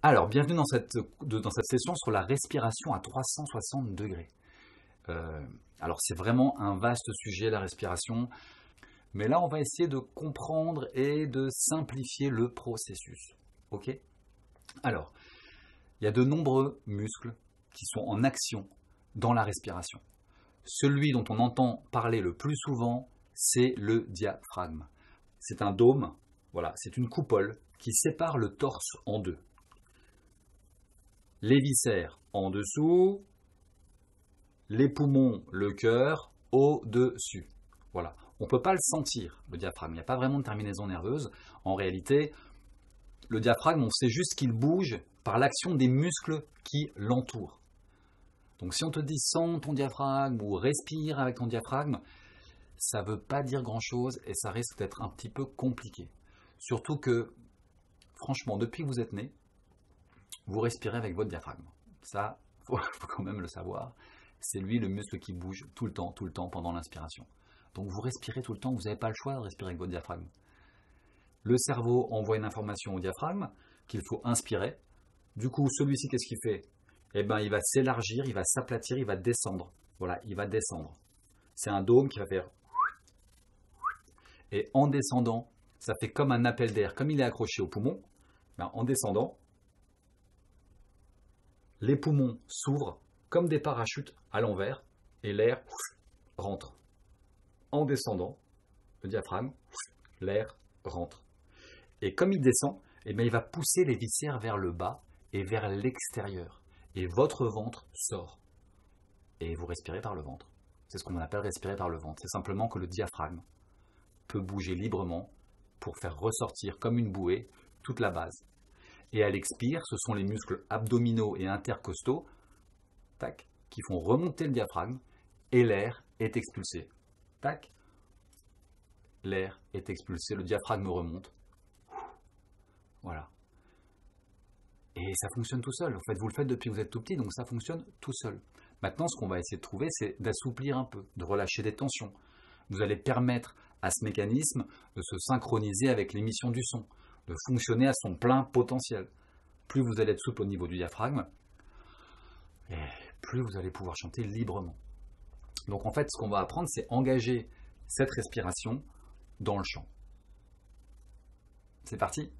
Alors, bienvenue dans cette session sur la respiration à 360 degrés. Euh, alors, c'est vraiment un vaste sujet, la respiration, mais là, on va essayer de comprendre et de simplifier le processus. Ok? Alors, il y a de nombreux muscles qui sont en action dans la respiration. Celui dont on entend parler le plus souvent, c'est le diaphragme. C'est un dôme, voilà, c'est une coupole qui sépare le torse en deux. Les viscères en dessous, les poumons, le cœur au-dessus. Voilà. On ne peut pas le sentir, le diaphragme. Il n'y a pas vraiment de terminaison nerveuse. En réalité, le diaphragme, on sait juste qu'il bouge par l'action des muscles qui l'entourent. Donc si on te dit sens ton diaphragme ou respire avec ton diaphragme, ça ne veut pas dire grand-chose et ça risque d'être un petit peu compliqué. Surtout que, franchement, depuis que vous êtes né, vous respirez avec votre diaphragme. Ça, faut quand même le savoir. C'est lui le muscle qui bouge tout le temps pendant l'inspiration. Donc vous respirez tout le temps, vous n'avez pas le choix de respirer avec votre diaphragme. Le cerveau envoie une information au diaphragme qu'il faut inspirer. Du coup, celui-ci, qu'est-ce qu'il fait? Eh bien, il va s'élargir, il va s'aplatir, il va descendre. Voilà, il va descendre. C'est un dôme qui va faire. Et en descendant, ça fait comme un appel d'air. Comme il est accroché au poumon, en descendant, les poumons s'ouvrent comme des parachutes à l'envers et l'air rentre. En descendant, le diaphragme, l'air rentre. Et comme il descend, il va pousser les viscères vers le bas et vers l'extérieur. Et votre ventre sort. Et vous respirez par le ventre. C'est ce qu'on appelle respirer par le ventre. C'est simplement que le diaphragme peut bouger librement pour faire ressortir comme une bouée toute la base. Et à l'expire, ce sont les muscles abdominaux et intercostaux tac, qui font remonter le diaphragme et l'air est expulsé. Tac, l'air est expulsé, le diaphragme remonte. Voilà. Et ça fonctionne tout seul. En fait, vous le faites depuis que vous êtes tout petit, donc ça fonctionne tout seul. Maintenant, ce qu'on va essayer de trouver, c'est d'assouplir un peu, de relâcher des tensions. Vous allez permettre à ce mécanisme de se synchroniser avec l'émission du son, de fonctionner à son plein potentiel. Plus vous allez être souple au niveau du diaphragme, et plus vous allez pouvoir chanter librement. Donc en fait, ce qu'on va apprendre, c'est engager cette respiration dans le chant. C'est parti!